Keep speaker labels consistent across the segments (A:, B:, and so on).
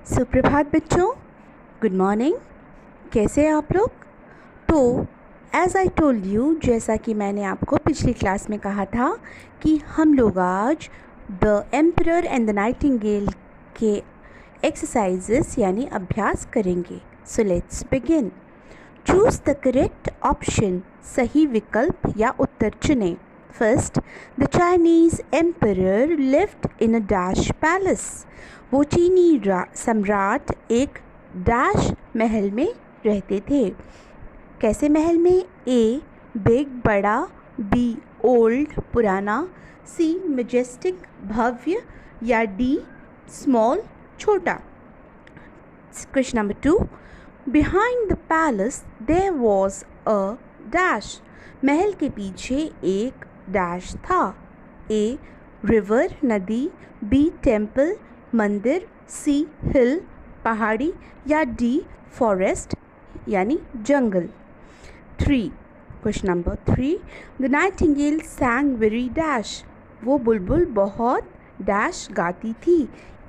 A: सुप्रभात बच्चों, good morning. कैसे हैं आप लोग? तो एज़ आई टोल्ड यू, जैसा कि मैंने आपको पिछली क्लास में कहा था कि हम लोग आज the emperor and the Nightingale के एक्सरसाइजेस यानी अभ्यास करेंगे। So let's begin. Choose the correct option, सही विकल्प या उत्तर चुनें। First, the Chinese emperor lived in a dash palace. वो चीनी सम्राट एक डैश महल में रहते थे। कैसे महल में? ए बिग बड़ा, बी ओल्ड पुराना, सी मैजेस्टिक भव्य, या डी स्मॉल छोटा। Question number 2, behind the palace there was a dash. महल के पीछे एक डैश था। ए रिवर नदी, बी टेम्पल मंदिर, सी हिल पहाड़ी, या डी फॉरेस्ट यानी जंगल। 3, question number 3, the nightingale sang very dash. वो बुलबुल बहुत डैश गाती थी।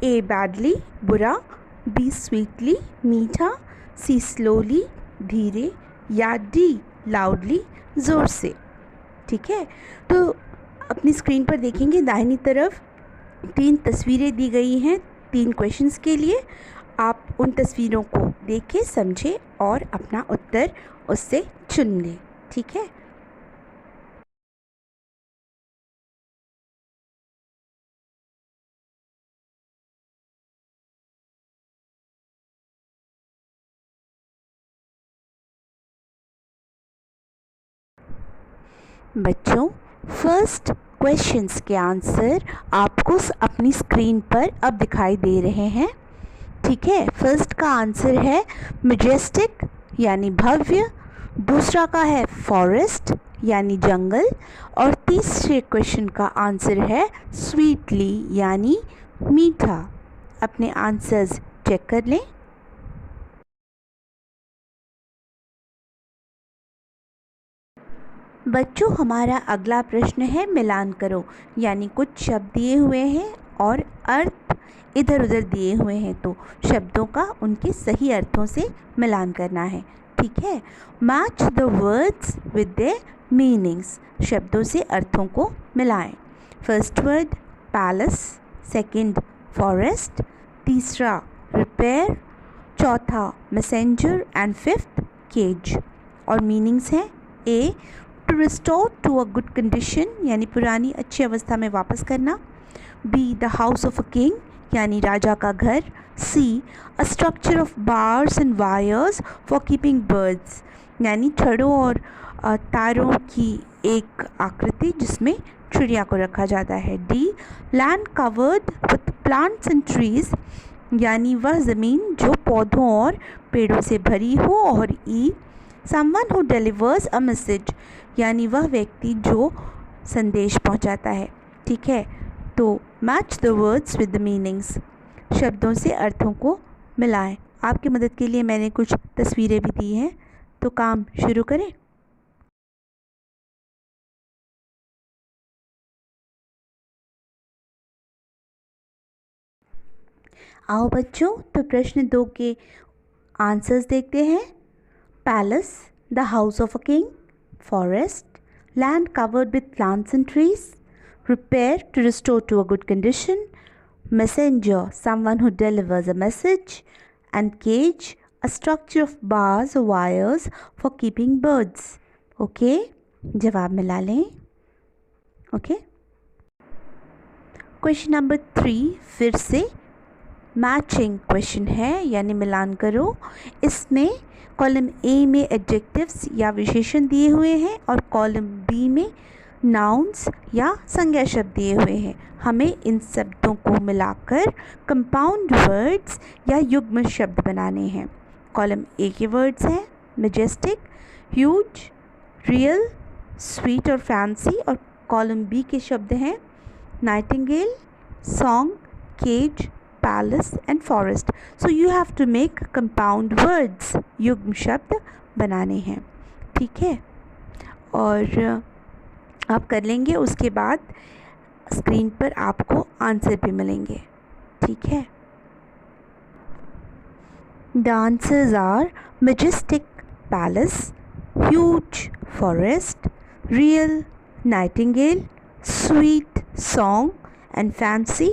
A: ए बैडली बुरा, बी स्वीटली मीठा, सी स्लोली धीरे, या डी लाउडली ज़ोर से। ठीक है, तो अपनी स्क्रीन पर देखेंगे दाहिनी तरफ 3 तस्वीरें दी गई हैं 3 क्वेश्चंस के लिए। आप उन तस्वीरों को देखें, समझें और अपना उत्तर उससे चुन लें। ठीक है, बच्चों फर्स्ट क्वेश्चंस के आंसर आपको अपनी स्क्रीन पर अब दिखाई दे रहे हैं। ठीक है, फर्स्ट का आंसर है मैजेस्टिक यानी भव्य, दूसरा का है फॉरेस्ट यानी जंगल, और तीसरे क्वेश्चन का आंसर है स्वीटली यानी मीठा। अपने आंसर्स चेक कर लें। बच्चों हमारा अगला प्रश्न है मिलान करो, यानी कुछ शब्द दिए हुए हैं और अर्थ इधर उधर दिए हुए हैं, तो शब्दों का उनके सही अर्थों से मिलान करना है। ठीक है, match the words with their meanings. शब्दों से अर्थों को मिलाएं। First word palace, second forest, तीसरा रिपेयर, चौथा मैसेंजर एंड फिफ्थ केज। और मीनिंग्स हैं A to restore to a good condition यानी पुरानी अच्छी अवस्था में वापस करना, B the house of a king यानी राजा का घर, C a structure of bars and wires for keeping birds यानी छड़ों और तारों की एक आकृति जिसमें चिड़िया को रखा जाता है, D land covered with plants and trees यानी वह ज़मीन जो पौधों और पेड़ों से भरी हो, और E someone who delivers a message यानी वह व्यक्ति जो संदेश पहुंचाता है। ठीक है, तो match the words with the meanings. शब्दों से अर्थों को मिलाएं। आपकी मदद के लिए मैंने कुछ तस्वीरें भी दी हैं, तो काम शुरू करें। आओ बच्चों, तो प्रश्न 2 के आंसर्स देखते हैं। Palace the house of a king, forest land covered with plants and trees, repair to restore to a good condition, messenger someone who delivers a message, and cage a structure of bars or wires for keeping birds. Okay, जवाब मिला लें। Okay, question number 3 फिर से matching question है यानी मिलान करो। इसमें column A में एडजेक्टिव्स या विशेषण दिए हुए हैं और कॉलम बी में नाउन्स या संज्ञा शब्द दिए हुए हैं। हमें इन शब्दों को मिलाकर कंपाउंड वर्ड्स या युग्म शब्द बनाने हैं। कॉलम ए के वर्ड्स हैं मैजेस्टिक, ह्यूज, रियल, स्वीट और फैंसी, और कॉलम बी के शब्द हैं nightingale, song, cage, palace and forest. So you have to make compound words, युग्म शब्द बनाने हैं। ठीक है, और आप कर लेंगे, उसके बाद स्क्रीन पर आपको आंसर भी मिलेंगे। ठीक है, The answers are majestic palace, huge forest, real nightingale, sweet song and fancy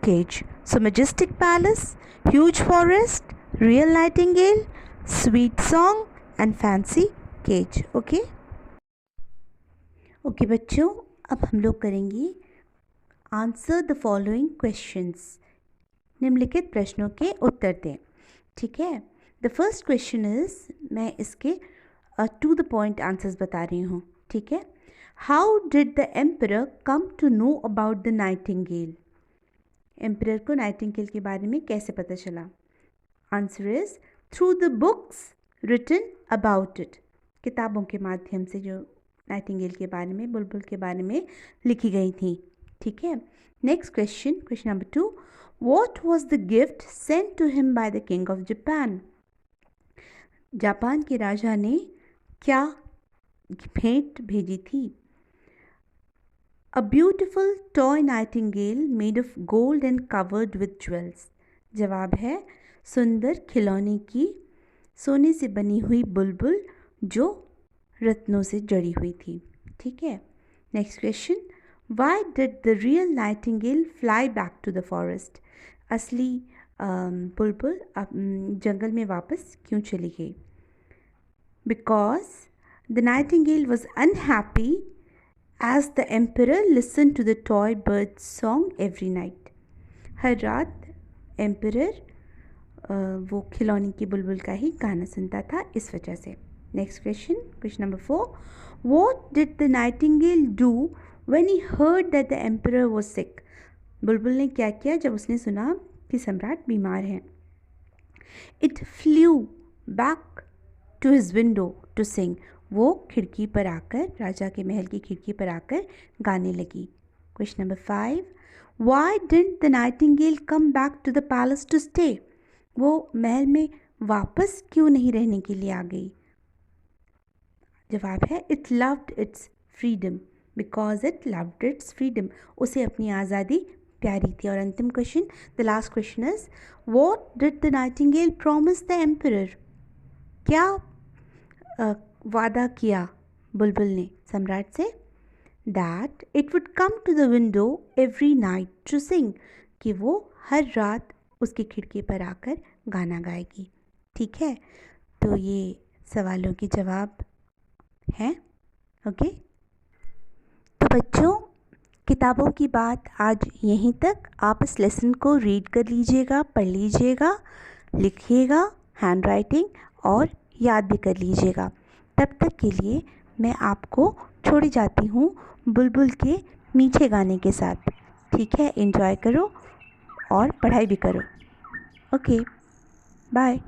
A: cage. So majestic palace, huge forest, real nightingale, sweet song and fancy cage. Okay बच्चों, अब हम लोग करेंगे आंसर द फॉलोइंग क्वेश्चंस। निम्नलिखित प्रश्नों के उत्तर दें। ठीक है, द फर्स्ट क्वेश्चन इज, मैं इसके टू द पॉइंट आंसर्स बता रही हूँ। ठीक है, how did the emperor come to know about the nightingale? Emperor को नाइटिंगेल के बारे में कैसे पता चला? Answer is through the books written about it. किताबों के माध्यम से जो नाइटिंगेल के बारे में, बुलबुल के बारे में लिखी गई थी। ठीक है, next question, question number 2, What was the gift sent to him by the king of Japan? Japan के राजा ने क्या भेंट भेजी थी? A beautiful toy nightingale made of gold and covered with jewels. जवाब है सुंदर खिलौने की सोने से बनी हुई बुलबुल जो रत्नों से जड़ी हुई थी। ठीक है, next question, Why did the real nightingale fly back to the forest? असली बुलबुल जंगल में वापस क्यों चली गई? Because the nightingale was unhappy as the emperor listened to the toy bird's song every night. हर रात एम्परर वो खिलौने की बुलबुल का ही गाना सुनता था, इस वजह से। Next question, question number 4, What did the nightingale do when he heard that the emperor was sick? बुलबुल ने क्या किया जब उसने सुना कि सम्राट बीमार हैं? It flew back to his window to sing. वो खिड़की पर आकर, राजा के महल की खिड़की पर आकर गाने लगी। Question number 5, Why didn't the nightingale come back to the palace to stay? वो महल में वापस क्यों नहीं रहने के लिए आ गई? जवाब है It loved its freedom. Because it loved its freedom. उसे अपनी आज़ादी प्यारी थी। और अंतिम question, the last question is, What did the nightingale promise the emperor? क्या वादा किया बुलबुल ने सम्राट से? That it would come to the window every night to sing. कि वो हर रात उसकी खिड़की पर आकर गाना गाएगी। ठीक है, तो ये सवालों के जवाब हैं। ओके, तो बच्चों, किताबों की बात आज यहीं तक। आप इस लेसन को रीड कर लीजिएगा, पढ़ लीजिएगा, लिखिएगा हैंड राइटिंग और याद भी कर लीजिएगा। तब तक के लिए मैं आपको छोड़ी जाती हूँ बुलबुल के मीठे गाने के साथ। ठीक है, एंजॉय करो और पढ़ाई भी करो। Okay, bye.